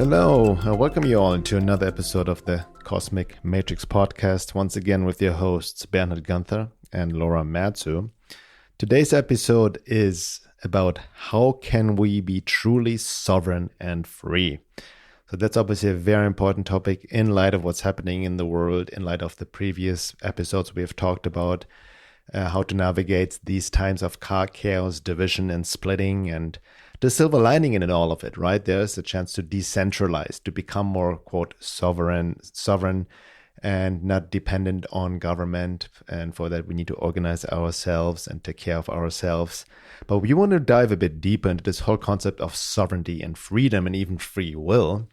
Hello, I welcome you all into another episode of the Cosmic Matrix podcast, once again with your hosts Bernhard and Laura. Today's episode is about how can we be truly sovereign and free. So that's obviously a very important topic in light of what's happening in the world, in light of the previous episodes we have talked about how to navigate these times of chaos, division, and splitting, and the silver lining in all of it, right? There's a chance to decentralize, to become more, quote, sovereign, and not dependent on government. And for that, we need to organize ourselves and take care of ourselves. But we want to dive a bit deeper into this whole concept of sovereignty and freedom and even free will,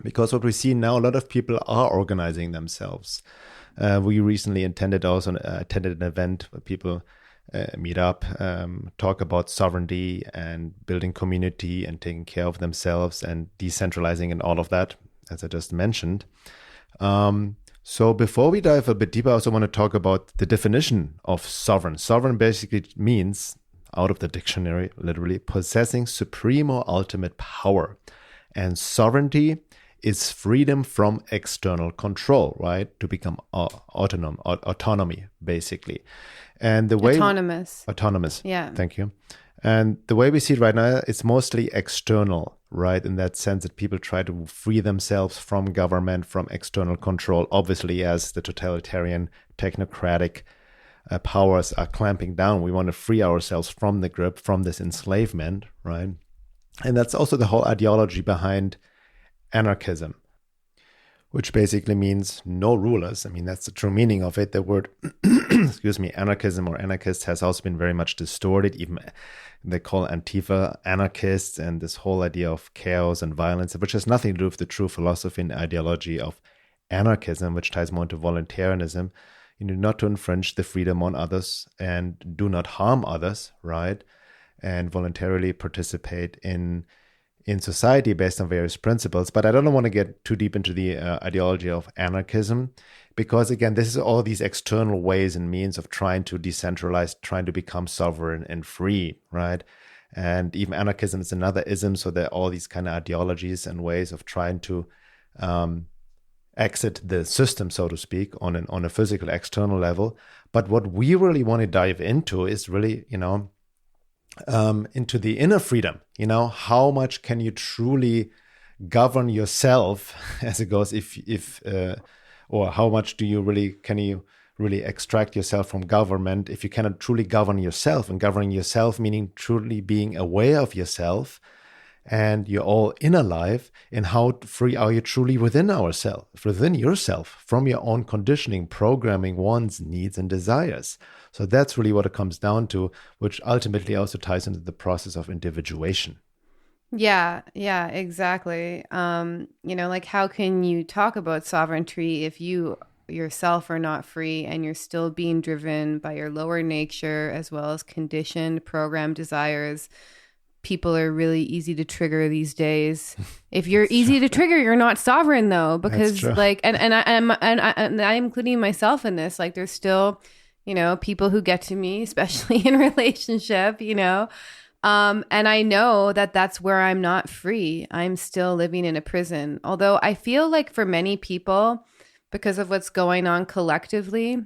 because what we see now, a lot of people are organizing themselves. We recently attended an event where people meet up, talk about sovereignty and building community and taking care of themselves and decentralizing and all of that, as I just mentioned. So before we dive a bit deeper, I also want to talk about the definition of sovereign. Sovereign basically means, out of the dictionary, literally, possessing supreme or ultimate power. And sovereignty is freedom from external control, right? To become autonomy, basically. And the way autonomous. Yeah. Thank you. And the way we see it right now, it's mostly external, right? In that sense that people try to free themselves from government, from external control, obviously as the totalitarian, technocratic powers are clamping down. We want to free ourselves from the grip, from this enslavement, right? And that's also the whole ideology behind anarchism, which basically means no rulers. I mean, that's the true meaning of it. The word, anarchism or anarchist has also been very much distorted. Even they call Antifa anarchists, and this whole idea of chaos and violence, which has nothing to do with the true philosophy and ideology of anarchism, which ties more into voluntarism. You know, not to infringe the freedom on others and do not harm others, right? And voluntarily participate in society based on various principles. But I don't want to get too deep into the ideology of anarchism, because again, this is all these external ways and means of trying to decentralize, trying to become sovereign and free, right? And even anarchism is another ism. So there are all these kind of ideologies and ways of trying to exit the system, so to speak, on a physical external level. But what we really want to dive into is really, into the inner freedom. How much can you truly govern yourself, as it goes, or how much can you really extract yourself from government if you cannot truly govern yourself? And governing yourself meaning truly being aware of yourself and your all inner life, and how free are you truly within yourself, from your own conditioning, programming, wants, needs, and desires. So that's really what it comes down to, which ultimately also ties into the process of individuation. Yeah, exactly. Like how can you talk about sovereignty if you yourself are not free and you're still being driven by your lower nature as well as conditioned, programmed desires? People are really easy to trigger these days. If you're easy to trigger, you're not sovereign though, because and I'm including myself in this. Like there's still, people who get to me, especially in relationship, and I know that that's where I'm not free. I'm still living in a prison. Although I feel like for many people, because of what's going on collectively,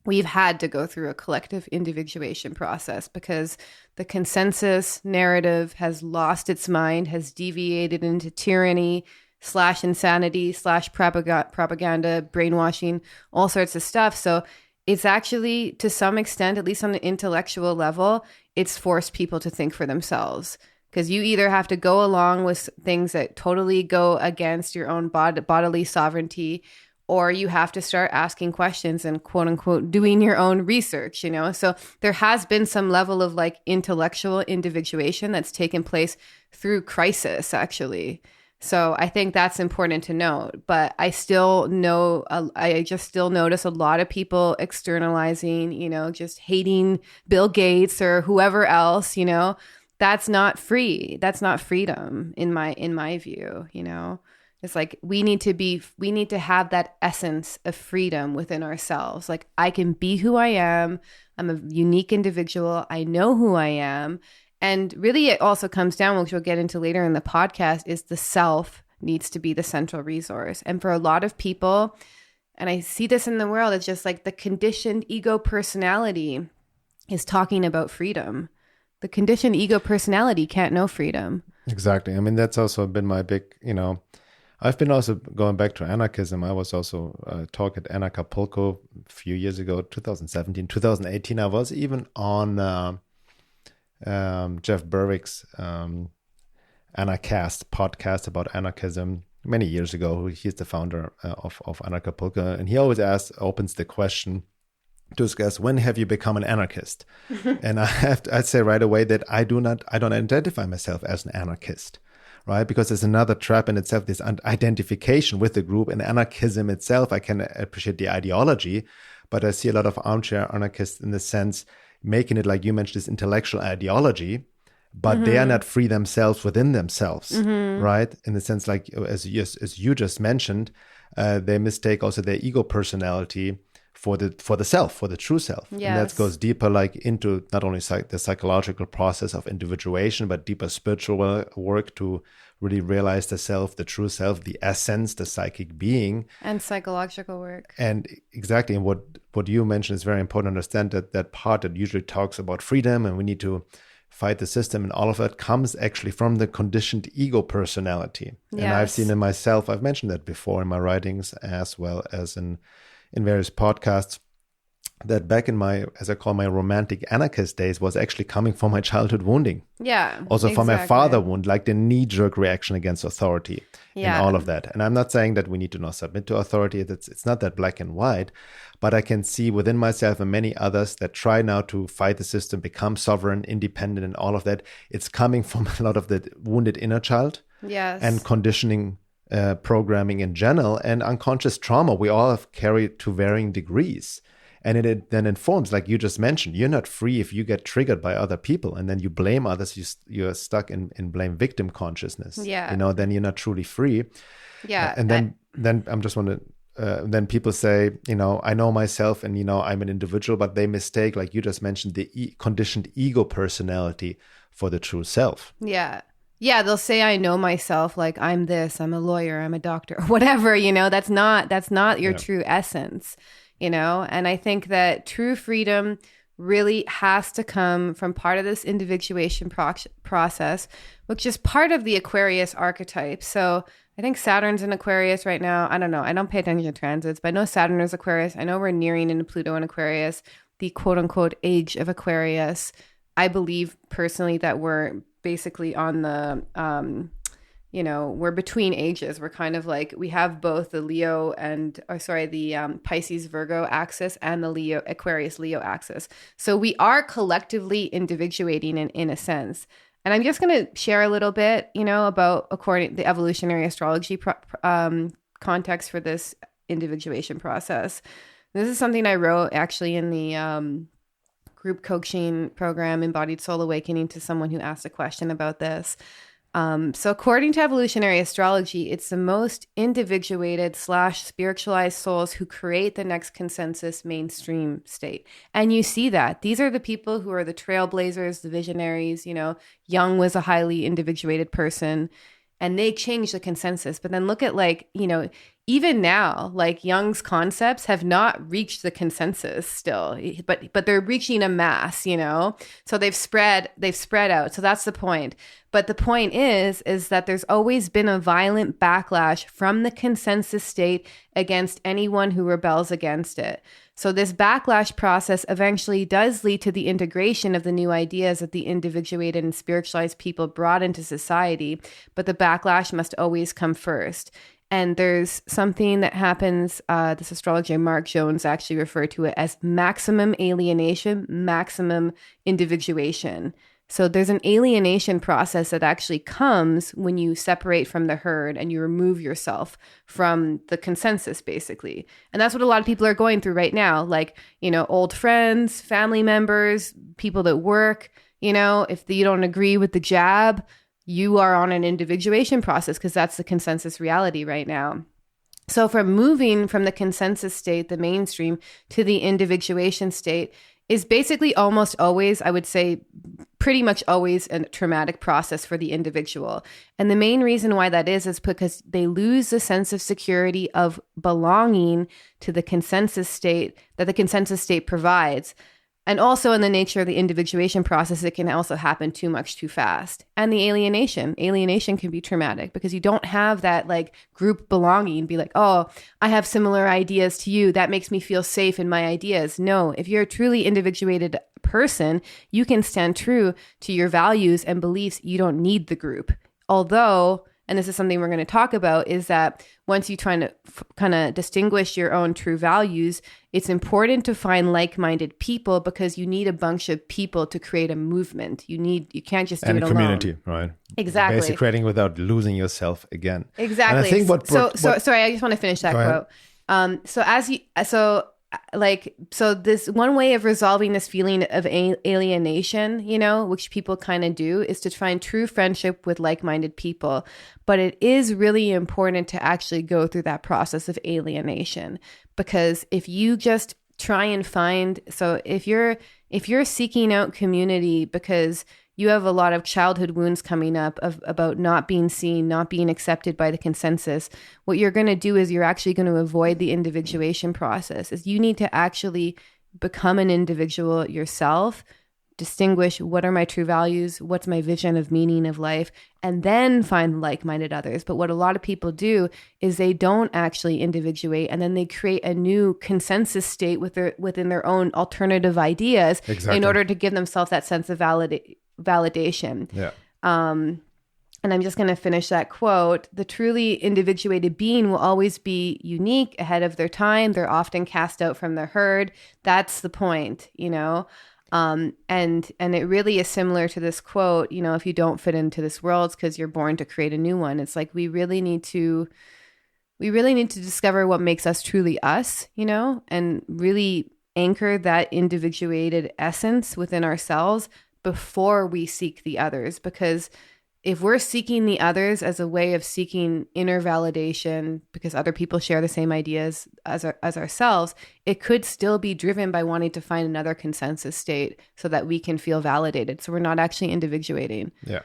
we've had to go through a collective individuation process because the consensus narrative has lost its mind, has deviated into tyranny / insanity / propaganda, brainwashing, all sorts of stuff. So it's actually, to some extent, at least on the intellectual level, it's forced people to think for themselves. Because you either have to go along with things that totally go against your own bodily sovereignty, or you have to start asking questions and quote unquote doing your own research, So there has been some level of like intellectual individuation that's taken place through crisis, actually. So I think that's important to note. But I still know, I just still notice a lot of people externalizing, just hating Bill Gates or whoever else, That's not free. That's not freedom in my view, It's like we need to have that essence of freedom within ourselves. Like I can be who I am. I'm a unique individual. I know who I am. And really it also comes down, which we'll get into later in the podcast, is the self needs to be the central resource. And for a lot of people, and I see this in the world, it's just like the conditioned ego personality is talking about freedom. The conditioned ego personality can't know freedom. Exactly. I mean, that's also been my big, I've been also going back to anarchism. I was also talk at Anarchapulco a few years ago, 2017, 2018. I was even on Jeff Berwick's Anarchast podcast about anarchism many years ago. He's the founder of Anarchapulco. And he always opens the question to discuss, when have you become an anarchist? And I'd say right away that I don't identify myself as an anarchist, right? Because there's another trap in itself, this identification with the group. And anarchism itself, I can appreciate the ideology, but I see a lot of armchair anarchists in the sense making it, like you mentioned, this intellectual ideology, but they are not free themselves within themselves, right? In the sense, like as you just mentioned, they mistake also their ego personality for the self, for the true self. Yes. And that goes deeper, like into not only the psychological process of individuation, but deeper spiritual work to really realize the self, the true self, the essence, the psychic being. And psychological work. And exactly. And what you mentioned is very important to understand, that part that usually talks about freedom and we need to fight the system and all of that comes actually from the conditioned ego personality. Yes. And I've seen in myself, I've mentioned that before in my writings as well as in various podcasts, that back in my, as I call my romantic anarchist days, was actually coming from my childhood wounding. Yeah. Also from my father wound, like the knee-jerk reaction against authority and all of that. And I'm not saying that we need to not submit to authority. It's not that black and white, but I can see within myself and many others that try now to fight the system, become sovereign, independent, and all of that. It's coming from a lot of the wounded inner child. Yes. And conditioning, programming in general, and unconscious trauma we all have carried to varying degrees. And it then informs, like you just mentioned, you're not free if you get triggered by other people and then you blame others, you're stuck in blame victim consciousness. Yeah. Then you're not truly free. Yeah. And then I'm just wondering, then people say, I know myself and, I'm an individual, but they mistake, like you just mentioned, the conditioned ego personality for the true self. Yeah. Yeah, they'll say, I know myself, like I'm this, I'm a lawyer, I'm a doctor, whatever, that's not your true essence, And I think that true freedom really has to come from part of this individuation process, which is part of the Aquarius archetype. So I think Saturn's in Aquarius right now. I don't know. I don't pay attention to transits, but I know Saturn is Aquarius. I know we're nearing into Pluto in Aquarius, the quote unquote age of Aquarius. I believe personally that we're basically on the, we're between ages. We're kind of like, we have both the the Pisces Virgo axis and the Aquarius Leo axis. So we are collectively individuating in a sense. And I'm just going to share a little bit, about according the evolutionary astrology context for this individuation process. This is something I wrote actually in the group coaching program, Embodied Soul Awakening, to someone who asked a question about this. So according to evolutionary astrology, it's the most individuated / spiritualized souls who create the next consensus mainstream state. And you see that. These are the people who are the trailblazers, the visionaries. Jung was a highly individuated person and they changed the consensus. But then look at even now, like Jung's concepts have not reached the consensus still, but they're reaching a mass, so they've spread out. So that's the point. But the point is that there's always been a violent backlash from the consensus state against anyone who rebels against it. So this backlash process eventually does lead to the integration of the new ideas that the individuated and spiritualized people brought into society, but the backlash must always come first. And there's something that happens, this astrologer Mark Jones actually referred to it as maximum alienation, maximum individuation. So there's an alienation process that actually comes when you separate from the herd and you remove yourself from the consensus, basically. And that's what a lot of people are going through right now. Like, old friends, family members, people that work, if you don't agree with the jab, you are on an individuation process because that's the consensus reality right now. So from moving from the consensus state, the mainstream, to the individuation state is basically almost always, I would say, pretty much always a traumatic process for the individual. And the main reason why that is because they lose the sense of security of belonging to the consensus state that the consensus state provides. And also in the nature of the individuation process, it can also happen too much too fast. And the alienation can be traumatic because you don't have that like group belonging, be like, oh, I have similar ideas to you. That makes me feel safe in my ideas. No, if you're a truly individuated person, you can stand true to your values and beliefs. You don't need the group. Although, and this is something we're going to talk about, is that once you try to kind of distinguish your own true values, it's important to find like-minded people because you need a bunch of people to create a movement. You can't just do it alone. And a community, right? Exactly. Basically creating without losing yourself again. Exactly. And I think sorry, I just want to finish that quote. So this one way of resolving this feeling of alienation, which people kind of do, is to find true friendship with like-minded people. But it is really important to actually go through that process of alienation, because if you just try and if you're seeking out community because you have a lot of childhood wounds coming up about not being seen, not being accepted by the consensus, what you're going to do is you're actually going to avoid the individuation process. Is you need to actually become an individual yourself, distinguish what are my true values, what's my vision of meaning of life, and then find like-minded others. But what a lot of people do is they don't actually individuate, and then they create a new consensus state within their own alternative ideas in order to give themselves that sense of validation. Yeah. And I'm just going to finish that quote. The truly individuated being will always be unique, ahead of their time. They're often cast out from the herd. That's the point, and it really is similar to this quote, if you don't fit into this world, it's because you're born to create a new one. It's like we really need to discover what makes us truly us, and really anchor that individuated essence within ourselves before we seek the others. Because if we're seeking the others as a way of seeking inner validation because other people share the same ideas as ourselves, it could still be driven by wanting to find another consensus state so that we can feel validated. So we're not actually individuating. Yeah.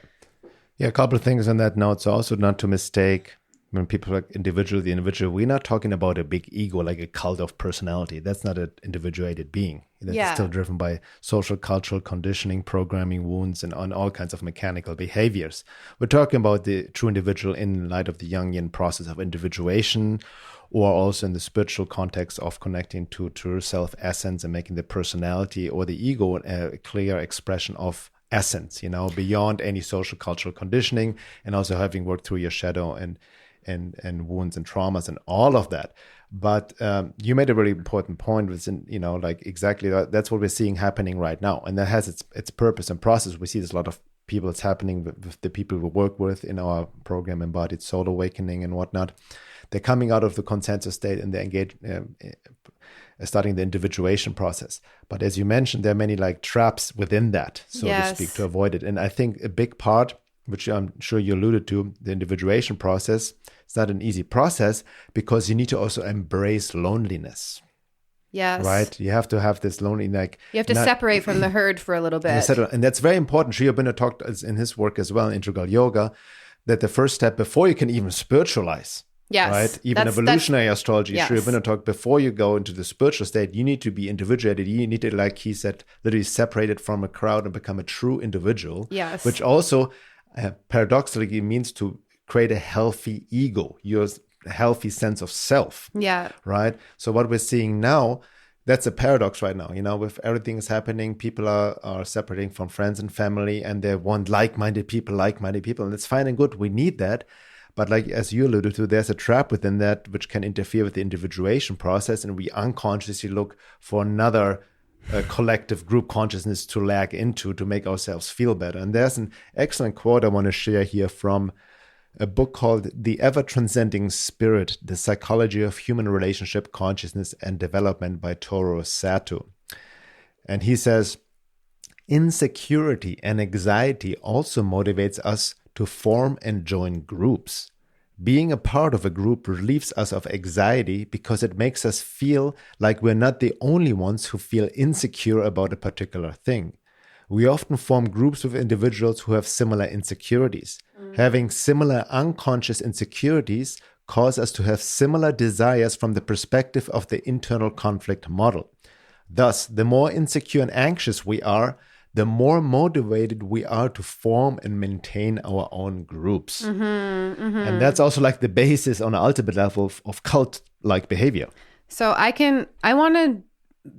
Yeah, a couple of things on that note. So also not to mistake when people like the individual, we're not talking about a big ego, like a cult of personality. That's not an individuated being. That's still driven by social, cultural conditioning, programming, wounds, and on all kinds of mechanical behaviors. We're talking about the true individual in light of the Jungian process of individuation, or also in the spiritual context of connecting to true self-essence and making the personality or the ego a clear expression of essence, beyond any social, cultural conditioning, and also having worked through your shadow and wounds and traumas and all of that. But you made a really important point, exactly that's what we're seeing happening right now. And that has its purpose and process. We see there's a lot of people, it's happening with the people we work with in our program, Embodied Soul Awakening and whatnot. They're coming out of the consensus state and they're starting the individuation process. But as you mentioned, there are many traps within that, so to speak, to avoid it. And I think a big part, which I'm sure you alluded to, the individuation process, it's not an easy process because you need to also embrace loneliness. Yes. Right? You have to have this lonely, you have to separate from the herd for a little bit. And that's very important. Sri Aurobindo talked in his work as well, Integral Yoga, that the first step before you can even spiritualize, right? Even evolutionary astrology, Sri Aurobindo talked, before you go into the spiritual state, you need to be individuated. You need to, like he said, literally separated from a crowd and become a true individual. Yes. Which also paradoxically means to create a healthy ego, your healthy sense of self. Yeah. Right? So what we're seeing now, that's a paradox right now. With everything is happening, people are separating from friends and family, and they want like-minded people, and it's fine and good. We need that. But as you alluded to, there's a trap within that which can interfere with the individuation process, and we unconsciously look for another collective group consciousness to lag into to make ourselves feel better. And there's an excellent quote I want to share here from a book called The Ever-Transcending Spirit, The Psychology of Human Relationship, Consciousness, and Development by Toru Sato. And he says, insecurity and anxiety also motivates us to form and join groups. Being a part of a group relieves us of anxiety because it makes us feel like we're not the only ones who feel insecure about a particular thing. we often form groups with individuals who have similar insecurities. Having similar unconscious insecurities cause us to have similar desires from the perspective of the internal conflict model. Thus, the more insecure and anxious we are, the more motivated we are to form and maintain our own groups. And that's also like the basis on the ultimate level of cult-like behavior. So I want to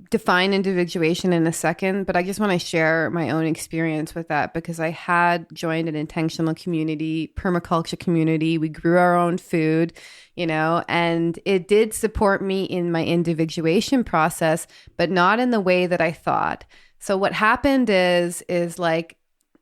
define individuation in a second, but I just want to share my own experience with that because I had joined an intentional community, permaculture community. We grew our own food, and it did support me in my individuation process, but not in the way that I thought. So what happened is like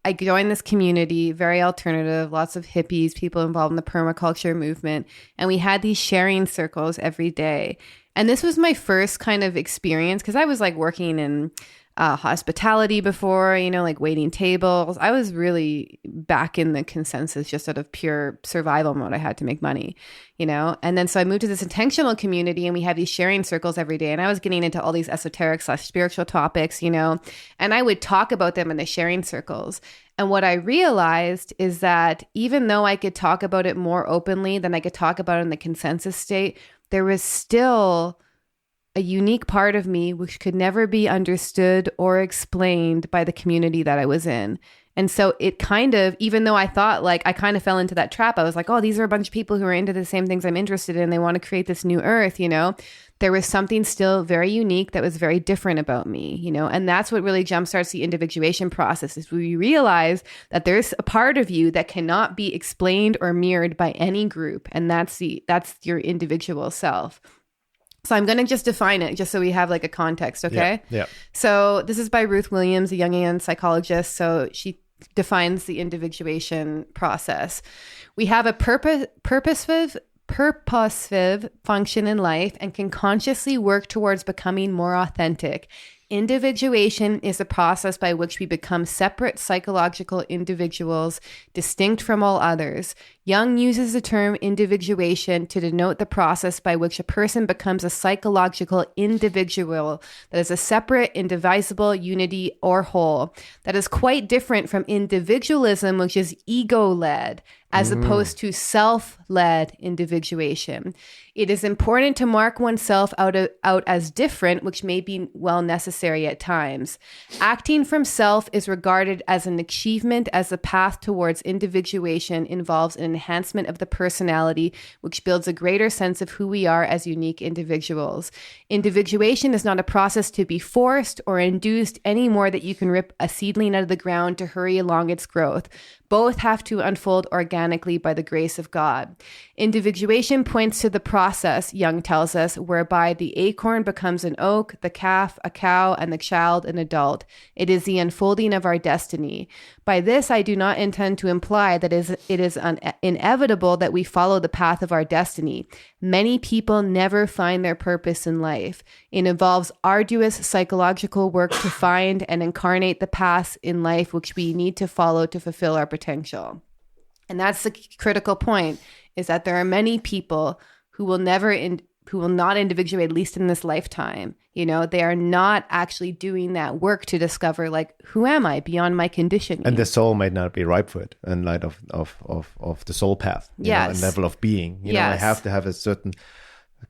I joined this community, very alternative, lots of hippies, people involved in the permaculture movement, and we had these sharing circles every day. And this was my first kind of experience because I was like working in hospitality before, like waiting tables. I was really back in the consensus just out of pure survival mode. I had to make money, And then so I moved to this intentional community and we have these sharing circles every day. And I was getting into all these esoteric / spiritual topics, and I would talk about them in the sharing circles. And what I realized is that even though I could talk about it more openly than I could talk about it in the consensus state, there was still a unique part of me which could never be understood or explained by the community that I was in. And so it kind of, even though I thought like I kind of fell into that trap, I was like, oh, these are a bunch of people who are into the same things I'm interested in. They want to create this new earth, There was something still very unique that was very different about me, And that's what really jumpstarts the individuation process is we realize that there's a part of you that cannot be explained or mirrored by any group. And that's your individual self. So I'm going to just define it just so we have like a context, okay? Yeah. So this is by Ruth Williams, a Jungian psychologist. So she defines the individuation process. We have a purposive function in life and can consciously work towards becoming more authentic. Individuation is a process by which we become separate psychological individuals, distinct from all others. Jung uses the term individuation to denote the process by which a person becomes a psychological individual that is a separate, indivisible unity or whole. That is quite different from individualism, which is ego-led, as opposed to self-led individuation. It is important to mark oneself out as different, which may be well necessary at times. Acting from self is regarded as an achievement, as the path towards individuation involves an enhancement of the personality, which builds a greater sense of who we are as unique individuals. Individuation is not a process to be forced or induced any more that you can rip a seedling out of the ground to hurry along its growth. Both have to unfold organically by the grace of God. Individuation points to the process, Jung tells us, whereby the acorn becomes an oak, the calf a cow, and the child an adult. It is the unfolding of our destiny. By this, I do not intend to imply that it is inevitable that we follow the path of our destiny. Many people never find their purpose in life. It involves arduous psychological work to find and incarnate the paths in life which we need to follow to fulfill our potential. And that's the critical point, is that there are many people who will not individuate, at least in this lifetime. They are not actually doing that work to discover, like, who am I beyond my conditioning? And the soul might not be ripe for it in light of the soul path, and level of being. I have to have a certain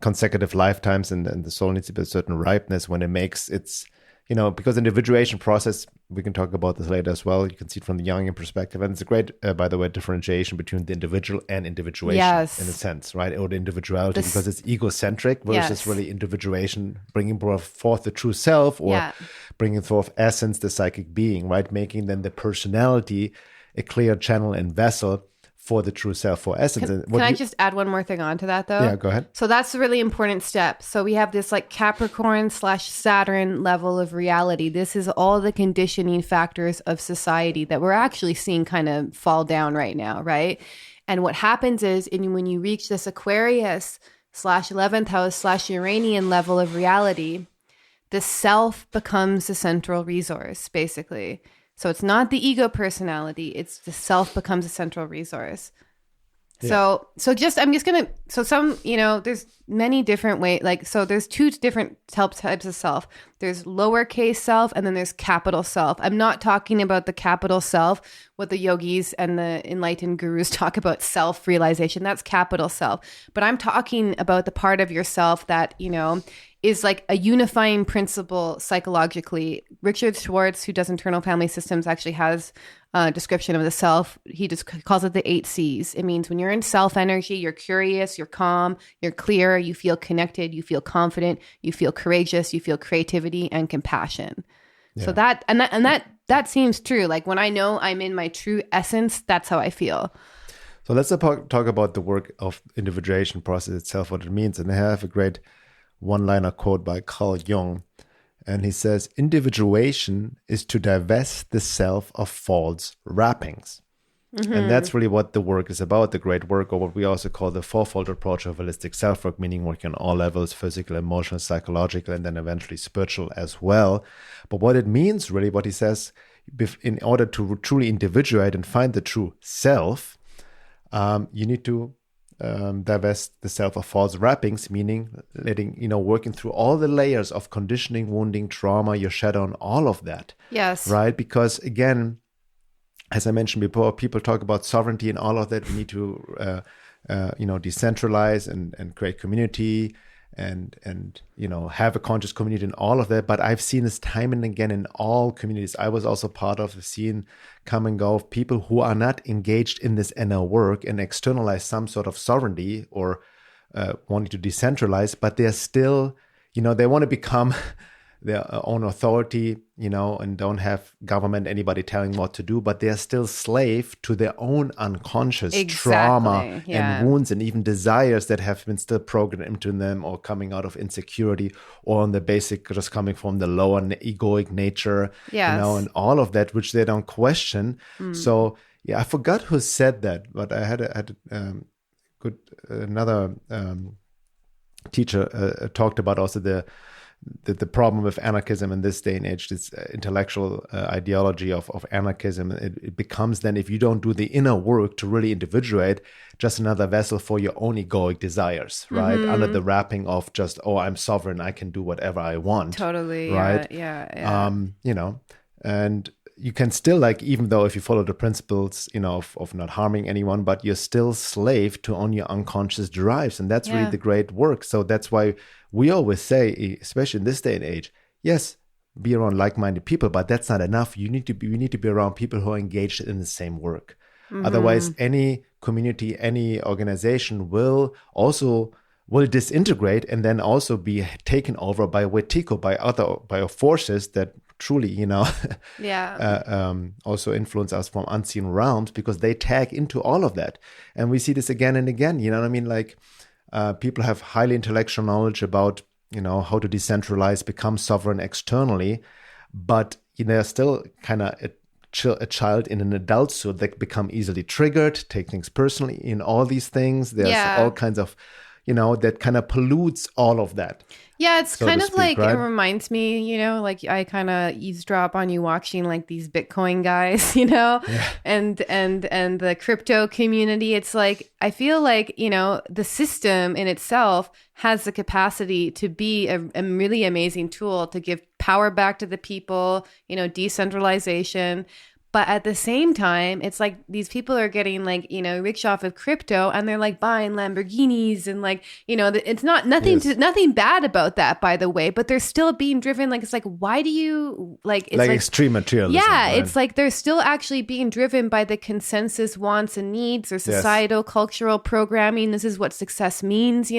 consecutive lifetimes, and the soul needs to be a certain ripeness when it makes its, because individuation process, we can talk about this later as well. You can see it from the Jungian perspective. And it's a great, by the way, differentiation between the individual and individuation, in a sense, right? Or the individuality, because it's egocentric versus really individuation, bringing forth the true self, or bringing forth essence, the psychic being, right? Making then the personality a clear channel and vessel for the true self, for essence. Can I just add one more thing onto that, though? Yeah, go ahead. So that's a really important step. So we have this like Capricorn/Saturn level of reality. This is all the conditioning factors of society that we're actually seeing kind of fall down right now, right? And what happens is when you reach this Aquarius/11th house/Uranian level of reality, the self becomes the central resource, basically. So it's not the ego personality, it's the self becomes a central resource. Yeah. There's many different ways, so there's two different types of self. there's lowercase self, and then there's capital self. I'm not talking about the capital self, what the yogis and the enlightened gurus talk about self-realization. That's capital self. But I'm talking about the part of yourself that, is like a unifying principle psychologically. Richard Schwartz, who does internal family systems, actually has a description of the self. He just calls it the 8 C's. It means when you're in self energy, you're curious, you're calm, you're clear, you feel connected, you feel confident, you feel courageous, you feel creativity and compassion. Yeah. So that seems true. Like when I know I'm in my true essence, that's how I feel. So let's talk about the work of individuation process itself, what it means. And I have a great one-liner quote by Carl Jung. And he says, individuation is to divest the self of false wrappings. Mm-hmm. And that's really what the work is about, the great work, or what we also call the fourfold approach of holistic self-work, meaning working on all levels, physical, emotional, psychological, and then eventually spiritual as well. But what it means, really, what he says, in order to truly individuate and find the true self, you need to divest the self of false wrappings, meaning working through all the layers of conditioning, wounding, trauma, your shadow, and all of that. Yes. Right? Because again, as I mentioned before, people talk about sovereignty and all of that. We need to, decentralize and create community and have a conscious community and all of that. But I've seen this time and again in all communities. I was also part of the scene come and go of people who are not engaged in this inner work and externalize some sort of sovereignty or wanting to decentralize, but they're still, they want to become their own authority, and don't have government, anybody telling what to do, but they're still slave to their own unconscious trauma and wounds and even desires that have been still programmed into them or coming out of insecurity or on the basic, just coming from the lower egoic nature, and all of that, which they don't question. So, I forgot who said that, but I had another teacher talked about also the problem with anarchism in this day and age, this intellectual ideology of anarchism. It becomes then, if you don't do the inner work to really individuate, just another vessel for your own egoic desires, right? Mm-hmm. Under the wrapping of just, I'm sovereign, I can do whatever I want. Totally. Right. Yeah. And you can still, even though if you follow the principles, of not harming anyone, but you're still slave to on your unconscious drives. And that's really the great work. So that's why we always say, especially in this day and age, yes, be around like-minded people, but that's not enough. We need to be around people who are engaged in the same work. Mm-hmm. Otherwise, any community, any organization will disintegrate and then also be taken over by Wetiko, by forces that truly, also influence us from unseen realms, because they tag into all of that. And we see this again and again, you know what I mean? People have highly intellectual knowledge about, how to decentralize, become sovereign externally, but they're still kind of a child in an adult suit that become easily triggered, take things personally in all these things. There's all kinds of, that kind of pollutes all of that. Yeah, it's so kind of speak, like, right? It reminds me, I kind of eavesdrop on you watching these Bitcoin guys, and the crypto community. It's like, I feel like, the system in itself has the capacity to be a really amazing tool to give power back to the people, decentralization. But at the same time, it's like these people are getting rich off of crypto, and they're buying Lamborghinis and it's nothing bad about that, by the way, but they're still being driven. It's like, why do you it's extreme materialism? Yeah. Right? It's like they're still actually being driven by the consensus wants and needs or societal cultural programming. This is what success means,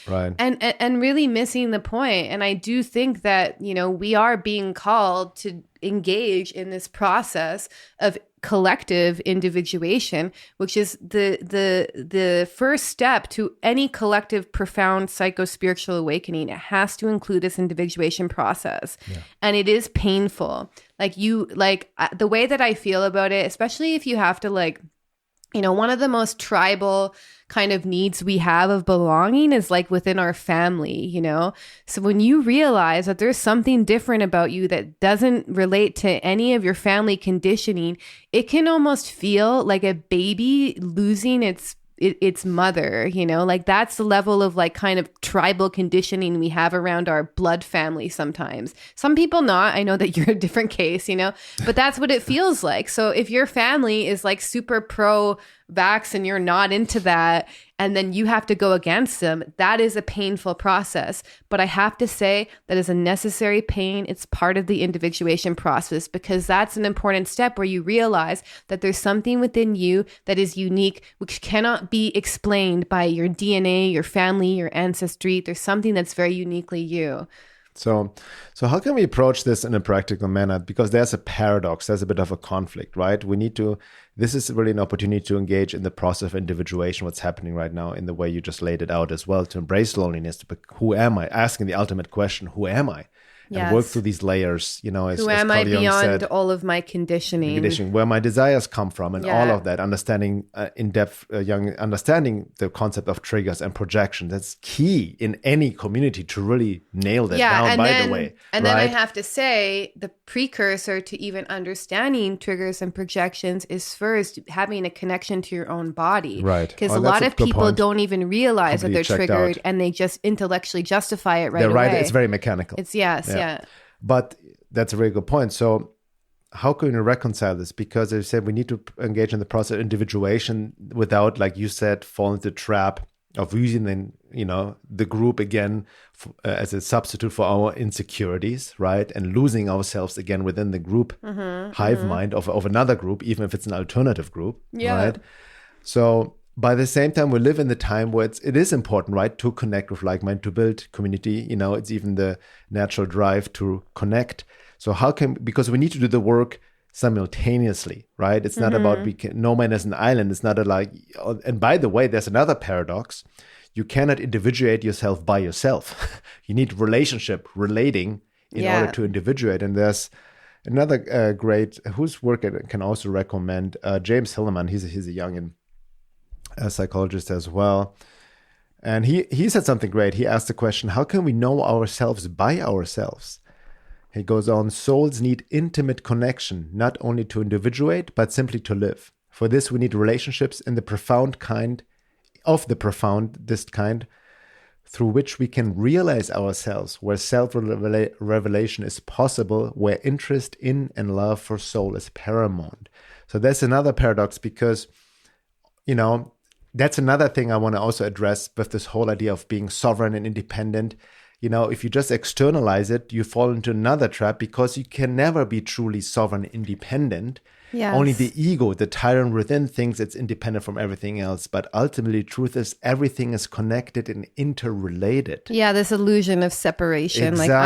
Right. And really missing the point. And I do think that, we are being called to engage in this process of collective individuation, which is the first step to any collective profound psycho-spiritual awakening. It has to include this individuation process. And it is painful. The way that I feel about it, especially if you have to one of the most tribal kind of needs we have of belonging is within our family, So when you realize that there's something different about you that doesn't relate to any of your family conditioning, it can almost feel like a baby losing its its mother, you know, like that's the level of like kind of tribal conditioning we have around our blood family sometimes. Some people not. I know that you're a different case, you know, but that's what it feels like. So if your family is like super pro vax and you're not into that, and then you have to go against them, that is a painful process. But I have to say that is a necessary pain. It's part of the individuation process, because that's an important step where you realize that there's something within you that is unique, which cannot be explained by your DNA, your family, your ancestry. There's something that's very uniquely you. So how can we approach this in a practical manner? Because there's a paradox, there's a bit of a conflict, right? This is really an opportunity to engage in the process of individuation, what's happening right now in the way you just laid it out as well, to embrace loneliness, who am I? Asking the ultimate question, who am I? And work through these layers, you know, who am I beyond all of my conditioning, where my desires come from, and all of that, understanding in depth, understanding the concept of triggers and projection. That's key in any community to really nail that down, by the way. And then I have to say, the precursor to even understanding triggers and projections is first having a connection to your own body. Right. Because a lot of people don't even realize that they're triggered and they just intellectually justify it right away. Right. It's very mechanical. It's Yeah. But that's a very good point. So how can we reconcile this? Because as you said, we need to engage in the process of individuation without, like you said, fall into the trap of using the group again as a substitute for our insecurities, right? And losing ourselves again within the group hive mind of another group, even if it's an alternative group, right? So by the same time, we live in the time where it is important, right, to connect with like-minded, to build community. You know, it's even the natural drive to connect. So because we need to do the work simultaneously, right? It's not about no man is an island. It's not and by the way, there's another paradox. You cannot individuate yourself by yourself. You need relating in order to individuate. And there's another great, whose work I can also recommend, James Hilleman. He's a young psychologist as well. And he said something great. He asked the question, how can we know ourselves by ourselves? He goes on, souls need intimate connection, not only to individuate, but simply to live. For this, we need relationships in the profoundest kind, through which we can realize ourselves, where self-revelation is possible, where interest in and love for soul is paramount. So that's another paradox, because, you know, that's another thing I want to also address with this whole idea of being sovereign and independent. You know, if you just externalize it, you fall into another trap, because you can never be truly sovereign and independent. Yes. Only the ego, the tyrant within, thinks it's independent from everything else. But ultimately, truth is everything is connected and interrelated. Yeah, this illusion of separation. Exactly. Like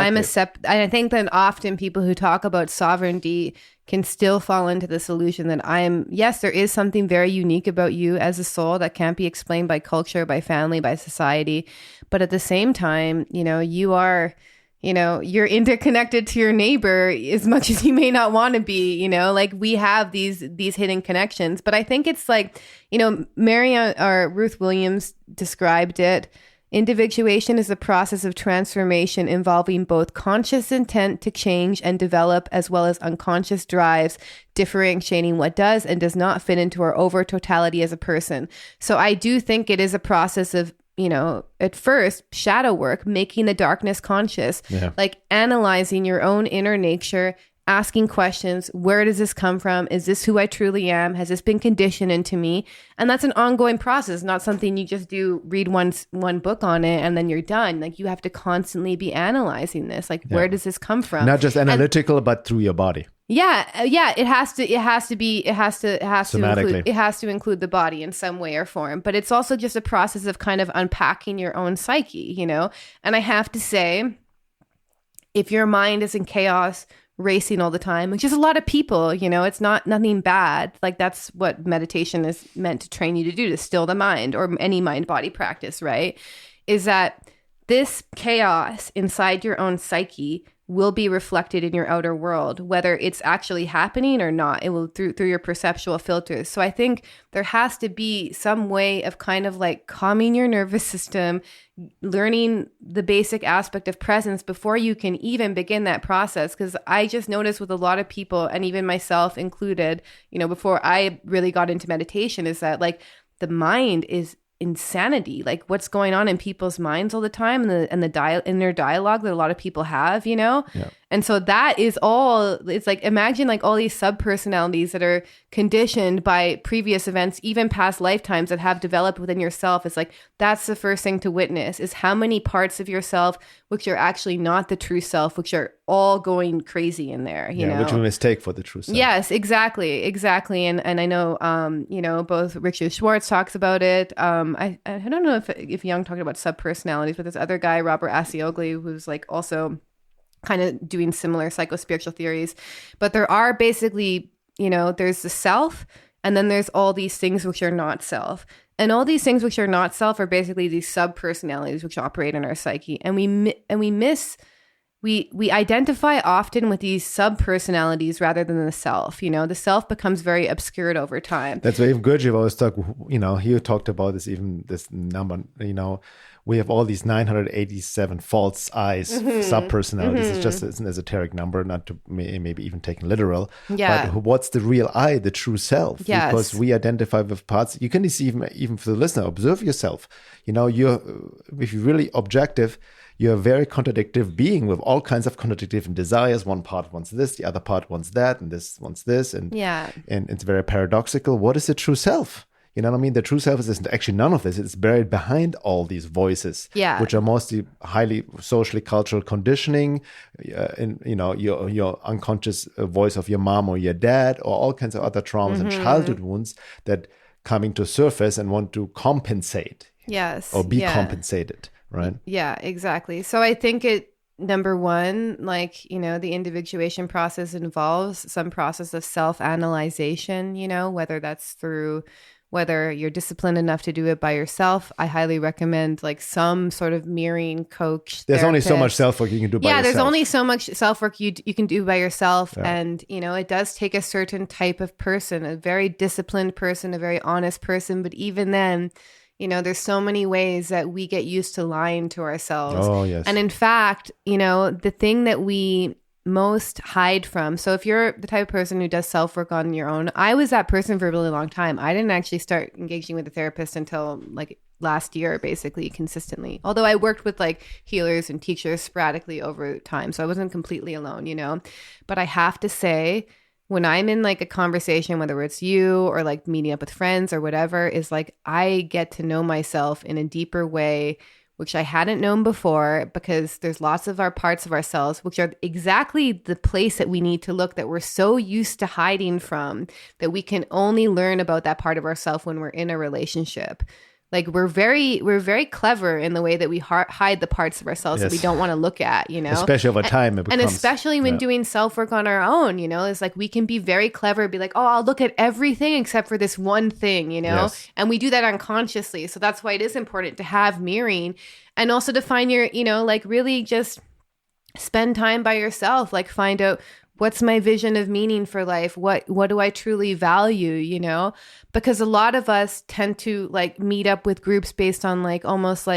I think that often people who talk about sovereignty can still fall into this illusion that yes, there is something very unique about you as a soul that can't be explained by culture, by family, by society. But at the same time, you know, you're interconnected to your neighbor as much as you may not want to be, you know, like we have these hidden connections. But I think it's like, you know, Ruth Williams described it. Individuation is a process of transformation involving both conscious intent to change and develop, as well as unconscious drives, differentiating what does and does not fit into our over totality as a person. So I do think it is a process of, you know, at first, shadow work, making the darkness conscious, like analyzing your own inner nature, asking questions. Where does this come from? Is this who I truly am? Has this been conditioned into me? And that's an ongoing process, not something you just read one book on it and then you're done. Like you have to constantly be analyzing this. Like, where does this come from? Not just analytical, but through your body. Yeah. It has to include the body in some way or form, but it's also just a process of kind of unpacking your own psyche, you know? And I have to say, if your mind is in chaos, racing all the time, which is a lot of people, you know, it's nothing bad. Like that's what meditation is meant to train you to do, to still the mind, or any mind body practice, right? Is that this chaos inside your own psyche will be reflected in your outer world, whether it's actually happening or not. It will through your perceptual filters. So I think there has to be some way of kind of like calming your nervous system, learning the basic aspect of presence before you can even begin that process. Because I just noticed with a lot of people, and even myself included, you know, before I really got into meditation, is that like the mind is insanity, like what's going on in people's minds all the time, and the inner dialogue that a lot of people have, Yeah. And so that is all, it's like, imagine like all these sub-personalities that are conditioned by previous events, even past lifetimes that have developed within yourself. It's like, that's the first thing to witness, is how many parts of yourself which are actually not the true self, which are all going crazy in there, you know? Which we mistake for the true self. Yes, exactly. And I know, both Richard Schwartz talks about it. I don't know if Jung talked about sub-personalities, but this other guy, Robert Asioglu, who's like also kind of doing similar psycho-spiritual theories. But there are basically, there's the self, and then there's all these things which are not self. And all these things which are not self are basically these sub-personalities which operate in our psyche. And we identify often with these sub-personalities rather than the self. The self becomes very obscured over time. That's why even Gurdjieff always he talked about this, even this number, we have all these 987 false eyes, sub-personalities. It's just an esoteric number, not to maybe even taken literal. Yeah. But what's the real I, the true self? Yes. Because we identify with parts. You can see, even for the listener, observe yourself. If you're really objective, you're a very contradictive being with all kinds of contradictive desires. One part wants this, the other part wants that, and this wants this. And it's very paradoxical. What is the true self? You know what I mean? The true self is actually none of this. It's buried behind all these voices, which are mostly highly socially cultural conditioning, your unconscious voice of your mom or your dad, or all kinds of other traumas and childhood wounds that coming to surface and want to compensate. Yes. Or be compensated, right? Yeah, exactly. So I think number one, the individuation process involves some process of self-analyzation, whether you're disciplined enough to do it by yourself. I highly recommend some sort of mirroring coach. There's only so much self-work you can do by yourself. Yeah, there's only so much self-work you can do by yourself. Yeah. And, it does take a certain type of person, a very disciplined person, a very honest person. But even then, there's so many ways that we get used to lying to ourselves. Oh, yes. And in fact, the thing that we most hide from. So if you're the type of person who does self-work on your own, I was that person for a really long time. I didn't actually start engaging with a therapist until last year, basically, consistently. Although I worked with healers and teachers sporadically over time. So I wasn't completely alone, But I have to say, when I'm in a conversation, whether it's you or meeting up with friends or whatever, is I get to know myself in a deeper way, which I hadn't known before, because there's lots of our parts of ourselves, which are exactly the place that we need to look, that we're so used to hiding from, that we can only learn about that part of ourselves when we're in a relationship. We're very clever in the way that we hide the parts of ourselves that we don't want to look at, Especially over time. And especially when doing self-work on our own, it's we can be very clever, be oh, I'll look at everything except for this one thing, Yes. And we do that unconsciously. So that's why it is important to have mirroring, and also to find your, really just spend time by yourself, find out, what's my vision of meaning for life? What do I truly value, Because a lot of us tend to meet up with groups based on almost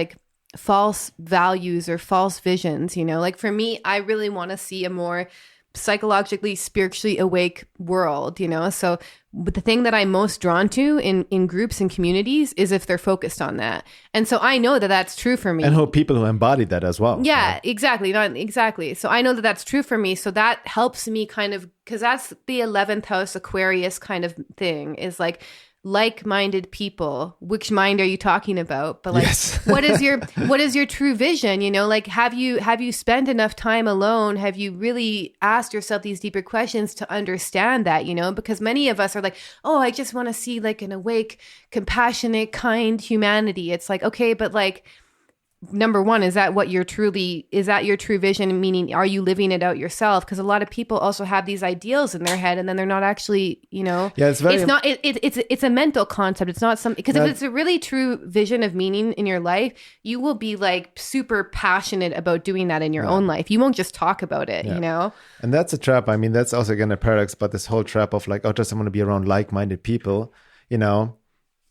false values or false visions, For me, I really want to see a more psychologically, spiritually awake world, So the thing that I'm most drawn to in groups and communities is if they're focused on that. And so I know that that's true for me. And hope people who embody that as well. Yeah, right? Exactly. Not exactly. So I know that that's true for me. So that helps me because that's the 11th house Aquarius kind of thing, is like-minded people. Which mind are you talking about? But yes. what is your true vision? Have you spent enough time alone? Have you really asked yourself these deeper questions to understand that? Because many of us are oh, I just want to see an awake, compassionate, kind humanity. It's okay, but number one, is that your true vision? Meaning, are you living it out yourself? Because a lot of people also have these ideals in their head, and then they're not actually, Yeah, it's a mental concept. It's not something, because if it's a really true vision of meaning in your life, you will be super passionate about doing that in your own life. You won't just talk about it, And that's a trap. I mean, that's also again a paradox, but this whole trap of just I want to be around like-minded people,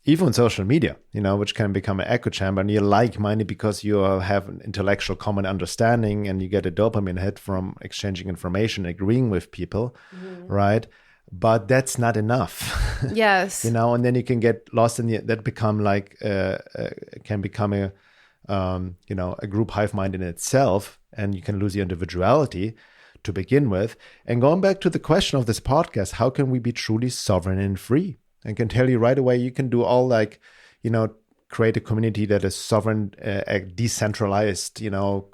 even on social media, which can become an echo chamber, and you're like-minded because you have an intellectual common understanding, and you get a dopamine hit from exchanging information, agreeing with people, right? but that's not enough. Yes. And then you can get lost in that become like can become a a group hive mind in itself, and you can lose your individuality to begin with. And going back to the question of this podcast, how can we be truly sovereign and free? I can tell you right away, you can do all create a community that is sovereign, decentralized,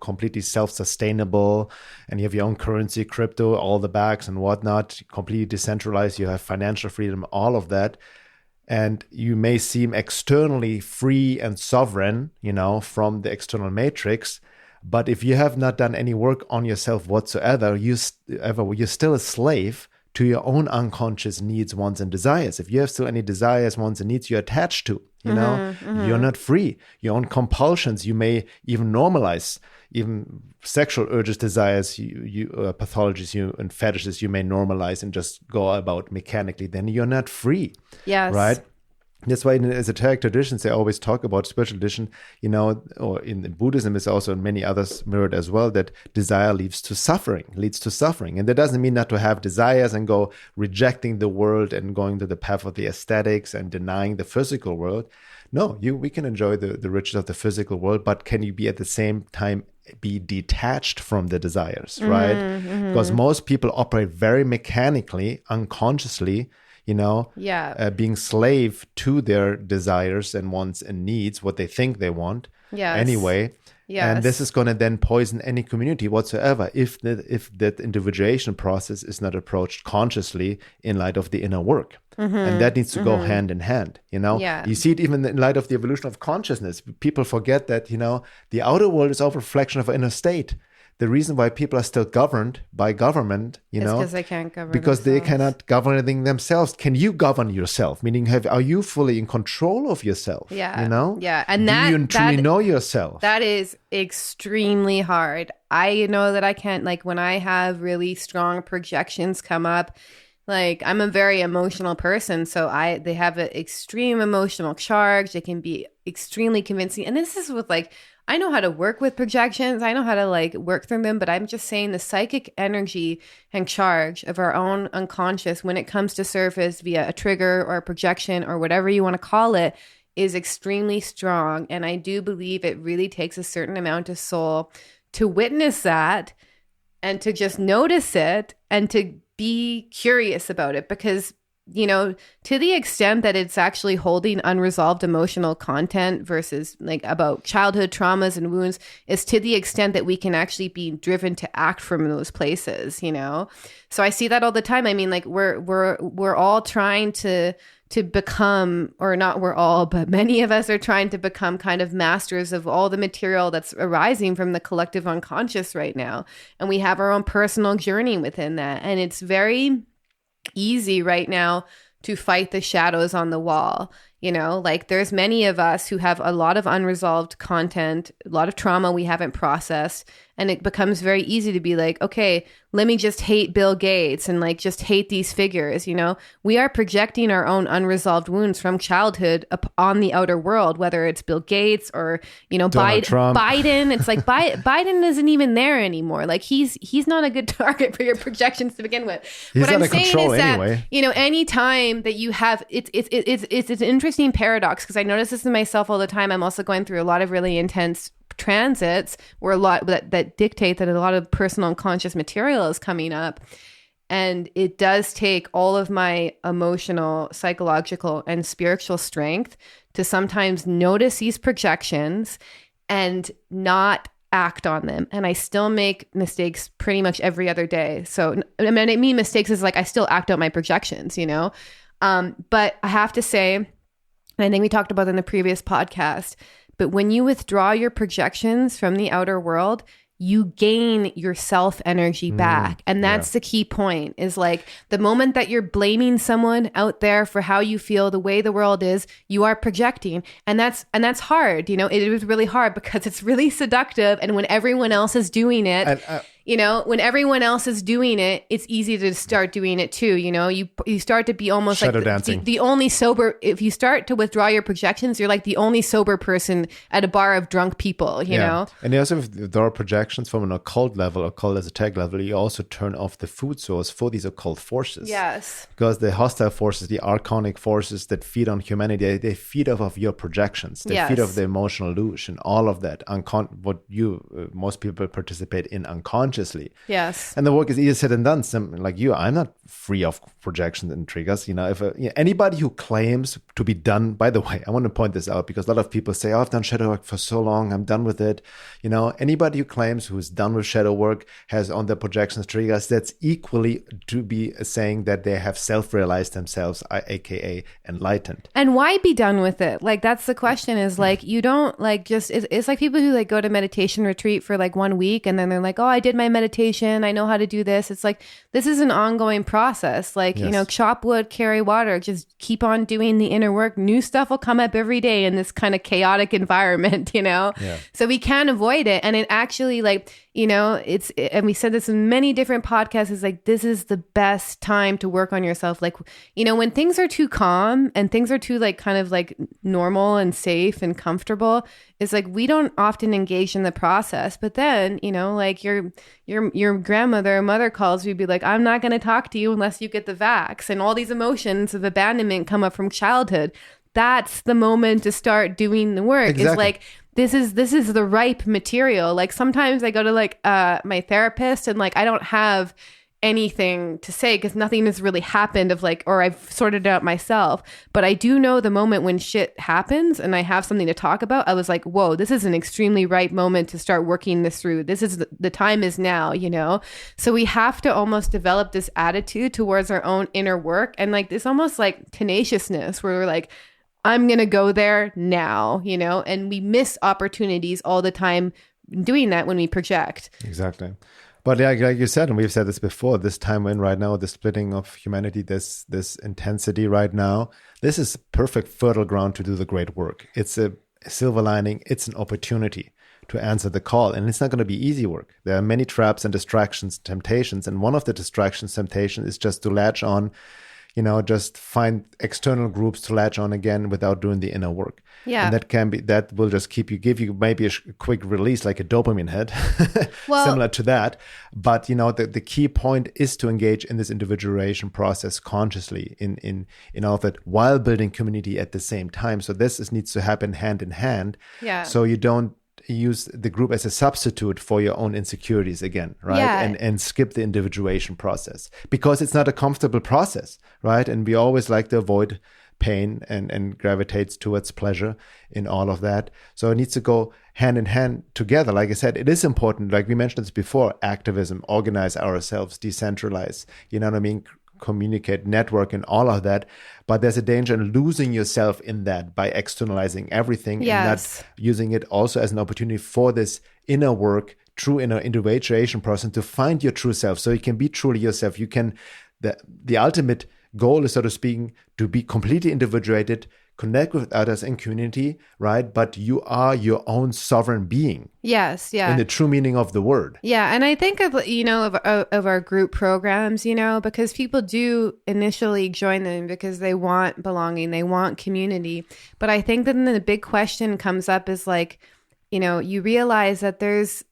completely self-sustainable, and you have your own currency, crypto, all the bags and whatnot, completely decentralized. You have financial freedom, all of that. And you may seem externally free and sovereign, from the external matrix. But if you have not done any work on yourself whatsoever, you're still a slave to your own unconscious needs, wants, and desires. If you have still any desires, wants, and needs you're attached to, you're not free. Your own compulsions, you may even normalize, even sexual urges, desires, pathologies, and fetishes, you may normalize and just go about mechanically. Then you're not free. Yes. Right? That's why in esoteric traditions, they always talk about spiritual tradition, or in Buddhism is also in many others mirrored as well, that desire leads to suffering. And that doesn't mean not to have desires and go rejecting the world and going to the path of the aesthetics and denying the physical world. No, we can enjoy the riches of the physical world, but can you be at the same time be detached from the desires, right? Mm-hmm. Because most people operate very mechanically, unconsciously, being slave to their desires and wants and needs, what they think they want anyway. Yes. And this is going to then poison any community whatsoever if that individuation process is not approached consciously in light of the inner work. Mm-hmm. And that needs to go hand in hand, Yeah. You see it even in light of the evolution of consciousness. People forget that, the outer world is a reflection of our inner state. The reason why people are still governed by government, because they can't govern because themselves. They cannot govern anything themselves. Can you govern yourself? Meaning, are you fully in control of yourself? Yeah. Yeah. And do you truly know yourself? That is extremely hard. I know that I can't, when I have really strong projections come up, I'm a very emotional person. So they have an extreme emotional charge. They can be extremely convincing. And this is with I know how to work with projections. I know how to work through them, but I'm just saying the psychic energy and charge of our own unconscious when it comes to surface via a trigger or a projection or whatever you want to call it is extremely strong. And I do believe it really takes a certain amount of soul to witness that and to just notice it and to be curious about it, because to the extent that it's actually holding unresolved emotional content versus about childhood traumas and wounds is to the extent that we can actually be driven to act from those places, So I see that all the time. I mean, we're all trying to become, or not we're all, but many of us are trying to become kind of masters of all the material that's arising from the collective unconscious right now. And we have our own personal journey within that. And it's very easy right now to fight the shadows on the wall. There's many of us who have a lot of unresolved content, a lot of trauma we haven't processed. And it becomes very easy to be okay, let me just hate Bill Gates and just hate these figures. We are projecting our own unresolved wounds from childhood on the outer world, whether it's Bill Gates or, Biden. It's Biden isn't even there anymore. He's not a good target for your projections to begin with. He's what I'm saying is anyway. that, any time that you have, it's an interesting paradox, because I notice this in myself all the time. I'm also going through a lot of really intense transits where a lot that dictate that a lot of personal and conscious material is coming up, and it does take all of my emotional, psychological, and spiritual strength to sometimes notice these projections and not act on them. And I still make mistakes pretty much every other day. So I mean mistakes is I still act out my projections, but I have to say, and I think we talked about it in the previous podcast, but when you withdraw your projections from the outer world, you gain your self energy back. And that's the key point, is the moment that you're blaming someone out there for how you feel, the way the world is, you are projecting. And that's hard. It is really hard because it's really seductive. And when everyone else is doing it, when everyone else is doing it, it's easy to start doing it too. You start to be almost shadow like dancing. The only sober. If you start to withdraw your projections, you're like the only sober person at a bar of drunk people. You know. And also, if there are projections from an occult level, occult esoteric level, you also turn off the food source for these occult forces. Yes. Because the hostile forces, the archonic forces that feed on humanity, they feed off of your projections. They feed off the emotional illusion, all of that, what most people participate in unconsciously. Yes. And the work is easier said than done. Like you, I'm not free of projections and triggers. If anybody who claims to be done, by the way, I want to point this out because a lot of people say, I've done shadow work for so long, I'm done with it. Anybody who claims who's done with shadow work has on their projections triggers, that's equally to be saying that they have self-realized themselves, aka enlightened. And why be done with it? Like, that's the question is like, you don't like just, it's like people who like go to meditation retreat for like 1 week and then they're like, oh, I did my meditation, I know how to do this. It's like, this is an ongoing process. Like, chop wood, carry water, just keep on doing the inner work. New stuff will come up every day in this kind of chaotic environment, So we can't avoid it. And it actually like, and we said this in many different podcasts, is like, this is the best time to work on yourself. Like, when things are too calm and things are too like kind of like normal and safe and comfortable, it's like, we don't often engage in the process. But then, like your grandmother or mother calls you, be like, I'm not going to talk to you unless you get the vax. And all these emotions of abandonment come up from childhood. That's the moment to start doing the work. Exactly. It's like, this is the ripe material. Like sometimes I go to like my therapist and like I don't have anything to say because nothing has really happened or I've sorted it out myself. But I do know the moment when shit happens and I have something to talk about, I was like, whoa, this is an extremely ripe moment to start working this through. This is the time is now, So we have to almost develop this attitude towards our own inner work and like this almost like tenaciousness where we're like, I'm going to go there now, and we miss opportunities all the time doing that when we project. Exactly. But like you said, and we've said this before, this time in right now, the splitting of humanity, this intensity right now, this is perfect fertile ground to do the great work. It's a silver lining. It's an opportunity to answer the call. And it's not going to be easy work. There are many traps and distractions, temptations. And one of the distractions, temptation is just to latch on, just find external groups to latch on again without doing the inner work. Yeah. And that will just give you maybe a quick release, like a dopamine hit, similar to that. But, the key point is to engage in this individuation process consciously in all of that while building community at the same time. So this needs to happen hand in hand. Yeah. So you don't use the group as a substitute for your own insecurities again, right? Yeah. And skip the individuation process because it's not a comfortable process, right? And we always like to avoid pain and gravitates towards pleasure in all of that. So it needs to go hand in hand together. Like I said, it is important, like we mentioned this before, activism, organize ourselves, decentralize, communicate, network, and all of that. But there's a danger in losing yourself in that by externalizing everything and not using it also as an opportunity for this inner work, true inner individuation process to find your true self. So you can be truly yourself. You can, the ultimate goal is, so to speak, to be completely individuated, connect with others in community, right? But you are your own sovereign being. Yes, yeah. In the true meaning of the word. Yeah, and I think of our group programs, because people do initially join them because they want belonging, they want community. But I think that then the big question comes up is like, you realize that there's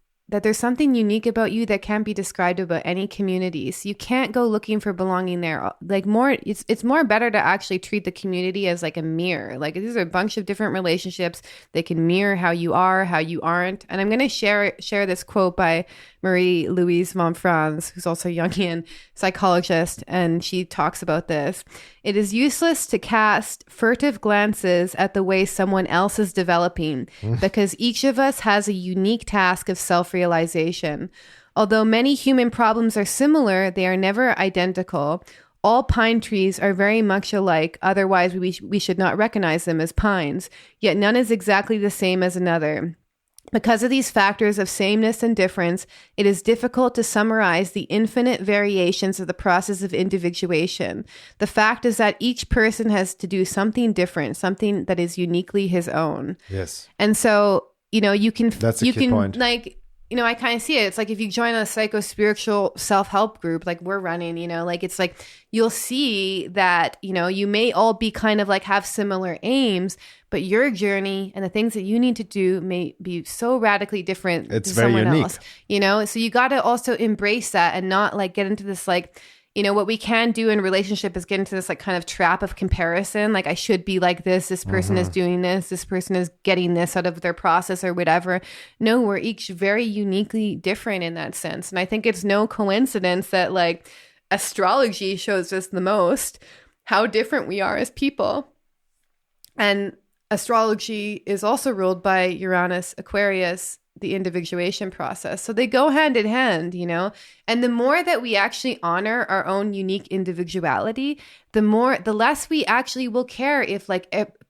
something unique about you that can't be described about any community. So you can't go looking for belonging there. Like it's more better to actually treat the community as like a mirror. Like these are a bunch of different relationships. They can mirror how you are, how you aren't. And I'm going to share this quote by Marie-Louise von Franz, who's also a Jungian psychologist. And she talks about this. It is useless to cast furtive glances at the way someone else is developing because each of us has a unique task of self-realization. Although many human problems are similar, they are never identical. All pine trees are very much alike, otherwise we should not recognize them as pines. Yet none is exactly the same as another. Because of these factors of sameness and difference, it is difficult to summarize the infinite variations of the process of individuation. The fact is that each person has to do something different, something that is uniquely his own. Yes. And so, you can... That's a key point. Like... I kind of see it. It's like if you join a psycho-spiritual self-help group, like we're running, like it's like you'll see that, you may all be kind of like have similar aims, but your journey and the things that you need to do may be so radically different it's than very someone unique. else, so you got to also embrace that and not like get into this like, what we can do in a relationship is get into this like kind of trap of comparison. Like I should be like this person is doing this person is getting this out of their process or whatever. No, we're each very uniquely different in that sense. And I think it's no coincidence that like astrology shows us the most how different we are as people. And astrology is also ruled by Uranus, Aquarius, the individuation process. So they go hand in hand, and the more that we actually honor our own unique individuality, the less we actually will care if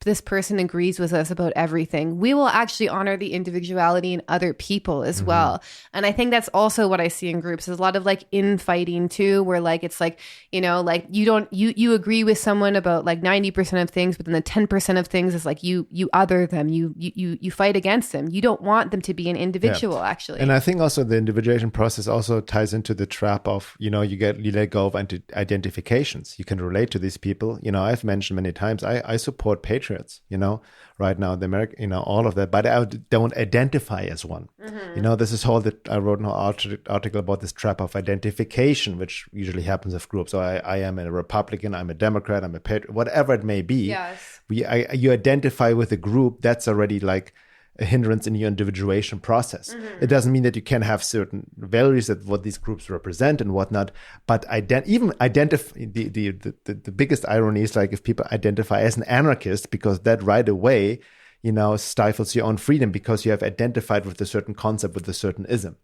this person agrees with us about everything. We will actually honor the individuality in other people as well. And I think that's also what I see in groups. There's a lot of like infighting too, where like, it's like, like you agree with someone about like 90% of things, but then the 10% of things is like you other them, you fight against them. You don't want them to be an individual actually. And I think also the individuation process also ties into the trap of, you let go of identifications. You can relate to these people. I've mentioned many times, I support patriots, right now, the American, all of that, but I don't identify as one. This is all that I wrote an article about this trap of identification, which usually happens with groups. So I am a Republican, I'm a Democrat, I'm a patriot, whatever it may be. Yes. You identify with a group, that's already like a hindrance in your individuation process. It doesn't mean that you can have certain values that what these groups represent and whatnot, but the biggest irony is like if people identify as an anarchist, because that right away, stifles your own freedom because you have identified with a certain concept, with a certain ism,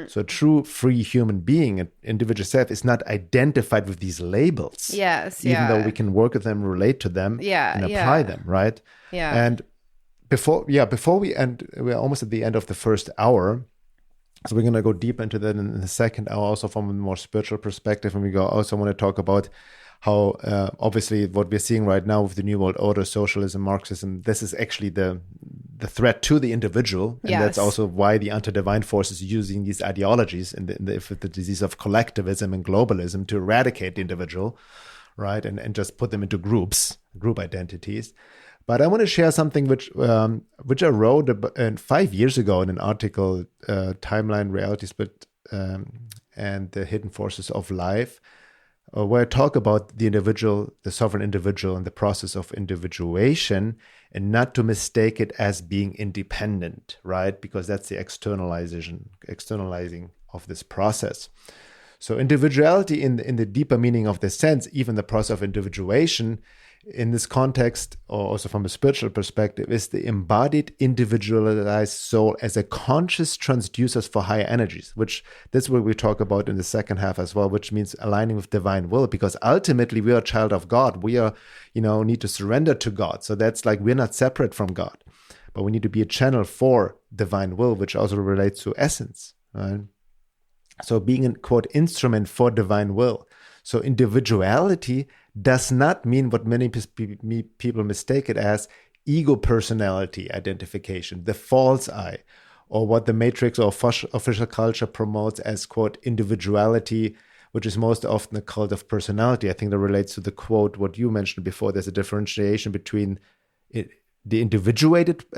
So a true free human being, an individual self, is not identified with these labels. Yes, even though we can work with them, relate to them, and apply them, right? Yeah. And before we end, we're almost at the end of the first hour. So we're going to go deep into that in the second hour, also from a more spiritual perspective. And we also want to talk about how, obviously, what we're seeing right now with the New World Order, socialism, Marxism, this is actually the threat to the individual. And that's also why the anti-divine force is using these ideologies in the disease of collectivism and globalism to eradicate the individual, right? And just put them into group identities. But I want to share something which I wrote 5 years ago in an article, Timeline, Reality Split, and the Hidden Forces of Life, where I talk about the individual, the sovereign individual, and the process of individuation, and not to mistake it as being independent, right? Because that's the externalizing of this process. So individuality in the deeper meaning of the sense, even the process of individuation, in this context, or also from a spiritual perspective, is the embodied individualized soul as a conscious transducer for higher energies, which that's what we talk about in the second half as well, which means aligning with divine will, because ultimately we are a child of God. We are, need to surrender to God. So that's like, we're not separate from God, but we need to be a channel for divine will, which also relates to essence, right? So being a quote instrument for divine will. So individuality does not mean what many people mistake it as ego personality identification, the false I, or what the matrix or official culture promotes as, quote, individuality, which is most often a cult of personality. I think that relates to the quote, what you mentioned before. There's a differentiation between the individuated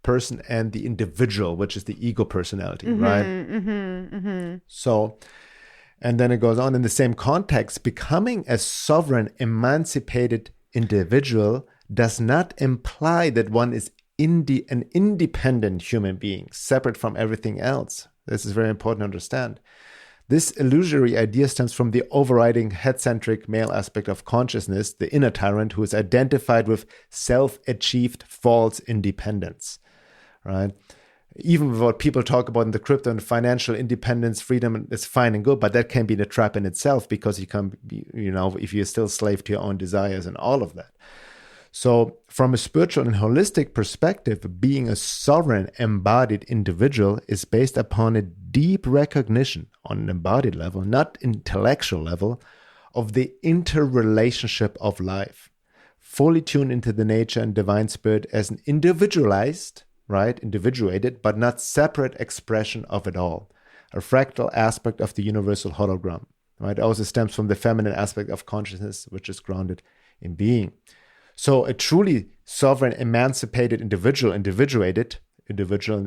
person and the individual, which is the ego personality, right? So... And then it goes on in the same context, becoming a sovereign, emancipated individual does not imply that one is an independent human being, separate from everything else. This is very important to understand. This illusory idea stems from the overriding head-centric male aspect of consciousness, the inner tyrant who is identified with self-achieved false independence, right? Even what people talk about in the crypto and financial independence, freedom is fine and good, but that can be the trap in itself, because you can be, if you're still slave to your own desires and all of that. So from a spiritual and holistic perspective, being a sovereign embodied individual is based upon a deep recognition on an embodied level, not intellectual level, of the interrelationship of life, fully tuned into the nature and divine spirit as an individualized right? Individuated, but not separate expression of it all. A fractal aspect of the universal hologram, right? It also stems from the feminine aspect of consciousness, which is grounded in being. So a truly sovereign, emancipated individual, individual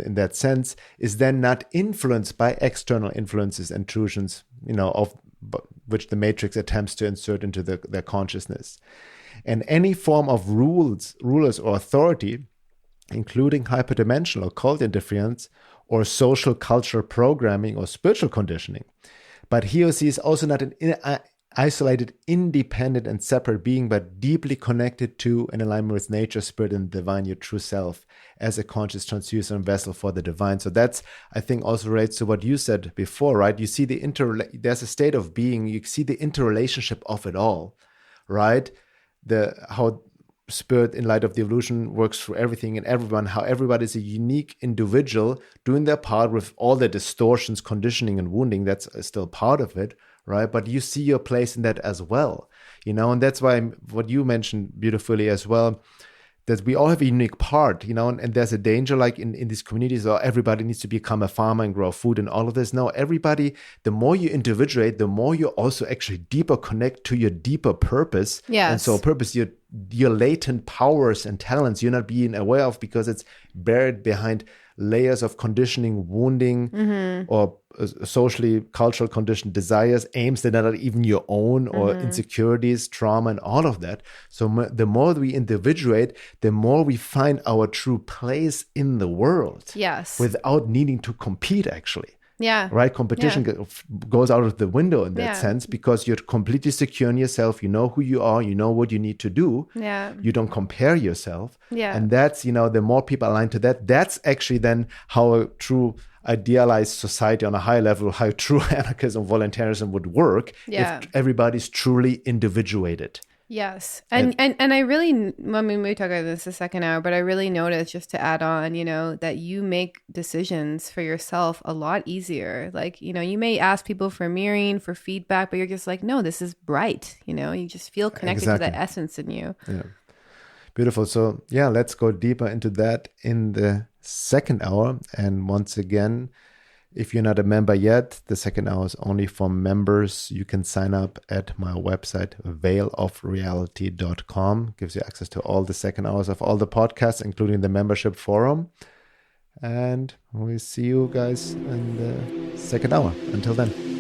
in that sense, is then not influenced by external influences, intrusions, of which the matrix attempts to insert into their consciousness. And any form of rulers or authority, including hyperdimensional occult interference or social cultural programming or spiritual conditioning. But he or she is also not an isolated, independent, and separate being, but deeply connected to and alignment with nature, spirit, and divine, your true self, as a conscious transducer and vessel for the divine. So that's, I think, also relates to what you said before, right? You see there's a state of being, you see the interrelationship of it all, right? How spirit in light of the evolution works through everything and everyone, how everybody is a unique individual doing their part with all the distortions, conditioning, and wounding. That's still part of it, right? But you see your place in that as well, and that's why what you mentioned beautifully as well, that we all have a unique part, and there's a danger like in these communities, or everybody needs to become a farmer and grow food and all of this. No, everybody, the more you individuate, the more you also actually deeper connect to your deeper purpose. Yes. And so purpose, your latent powers and talents you're not being aware of because it's buried behind layers of conditioning, wounding, or socially, cultural conditioned desires, aims that are not even your own, or insecurities, trauma, and all of that. So the more we individuate, the more we find our true place in the world. Yes. Without needing to compete, actually. Yeah. Right? Competition goes out of the window in that sense, because you're completely secure in yourself. You know who you are. You know what you need to do. Yeah. You don't compare yourself. Yeah. And that's, the more people align to that, that's actually then how a true idealized society on a high level, how true anarchism, voluntarism would work if everybody's truly individuated. Yes. And I really, we talk about this the second hour, but I really noticed, just to add on, that you make decisions for yourself a lot easier. Like, you may ask people for mirroring, for feedback, but you're just like, no, this is right. You just feel connected to that essence in you. Yeah. Beautiful. So let's go deeper into that in the second hour. And once again, if you're not a member yet, the second hour is only for members. You can sign up at my website, veilofreality.com. Gives you access to all the second hours of all the podcasts, including the membership forum. And we see you guys in the second hour. Until then.